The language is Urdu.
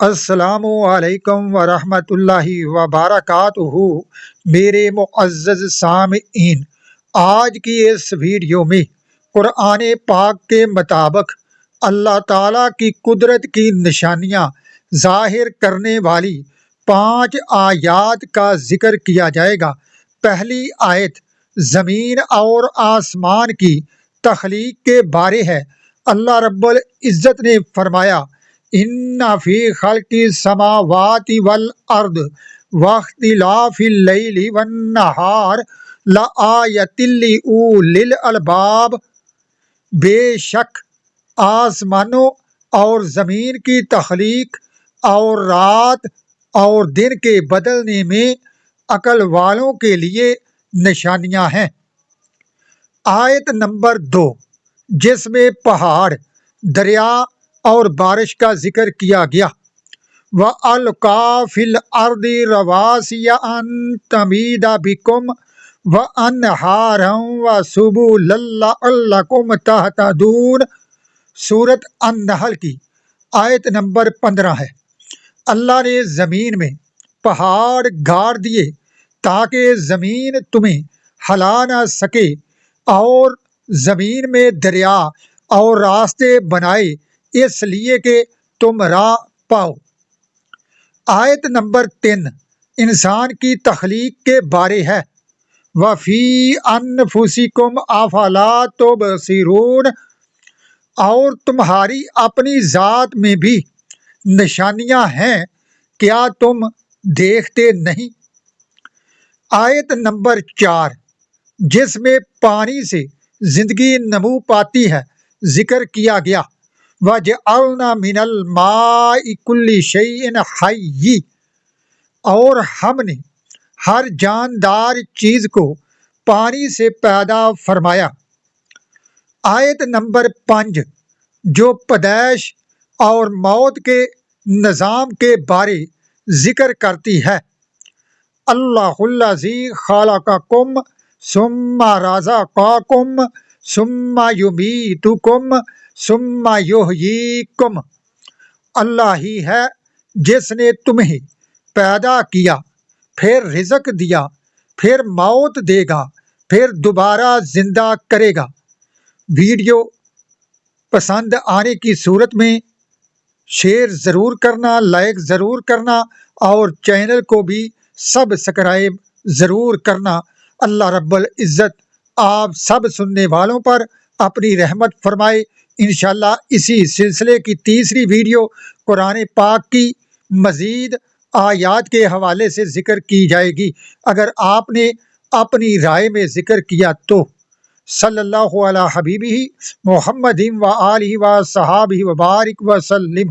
السلام علیکم ورحمۃ اللہ وبرکاتہ۔ میرے معزز سامعین، آج کی اس ویڈیو میں قرآن پاک کے مطابق اللہ تعالیٰ کی قدرت کی نشانیاں ظاہر کرنے والی 5 آیات کا ذکر کیا جائے گا۔ پہلی آیت زمین اور آسمان کی تخلیق کے بارے ہے۔ اللہ رب العزت نے فرمایا، ان فی خلق السماوات والارض واختلاف اللیل والنہار لآیۃ لأولی الالباب، بے شک آسمانوں اور زمین کی تخلیق اور رات اور دن کے بدلنے میں عقل والوں کے لیے نشانیاں ہیں۔ آیت نمبر 2، جس میں پہاڑ، دریا اور بارش کا ذکر کیا گیا۔ وَأَلْقَىٰ فِي الْأَرْضِ رَوَاسِيَ أَن تَمِيدَ بِكُمْ وَأَنْهَارًا وَسُبُلًا لَعَلَّكُمْ تَهْتَدُونَ، سورۃ النحل کی آیت نمبر 15 ہے۔ اللہ نے زمین میں پہاڑ گاڑ دیے تاکہ زمین تمہیں ہلا نہ سکے، اور زمین میں دریا اور راستے بنائے اس لیے کہ تم راہ پاؤ۔ آیت نمبر 3 انسان کی تخلیق کے بارے ہے۔ وَفِي أَنفُسِكُمْ أَفَلَا تُبْصِرُونَ، اور تمہاری اپنی ذات میں بھی نشانیاں ہیں، کیا تم دیکھتے نہیں؟ آیت نمبر 4، جس میں پانی سے زندگی نمو پاتی ہے، ذکر کیا گیا۔ وَجَعَلْنَا مِنَ الْمَاءِ كُلِّ شَيْءٍ حَيٍّ، اور ہم نے ہر جاندار چیز کو پانی سے پیدا فرمایا۔ آیت نمبر 5، جو پیدائش اور موت کے نظام کے بارے ذکر کرتی ہے۔ اللہ الذی خلقکم ثم رزقکم ثم یمیتکم ثم یحییکم، اللہ ہی ہے جس نے تمہیں پیدا کیا، پھر رزق دیا، پھر موت دے گا، پھر دوبارہ زندہ کرے گا۔ ویڈیو پسند آنے کی صورت میں شیئر ضرور کرنا، لائک ضرور کرنا، اور چینل کو بھی سبسکرائب ضرور کرنا۔ اللہ رب العزت آپ سب سننے والوں پر اپنی رحمت فرمائے۔ انشاءاللہ اسی سلسلے کی تیسری ویڈیو قرآن پاک کی مزید آیات کے حوالے سے ذکر کی جائے گی۔ اگر آپ نے اپنی رائے میں ذکر کیا تو صلی اللہ علی حبیبہ محمد و آلہ و صحابہ وبارک وسلم۔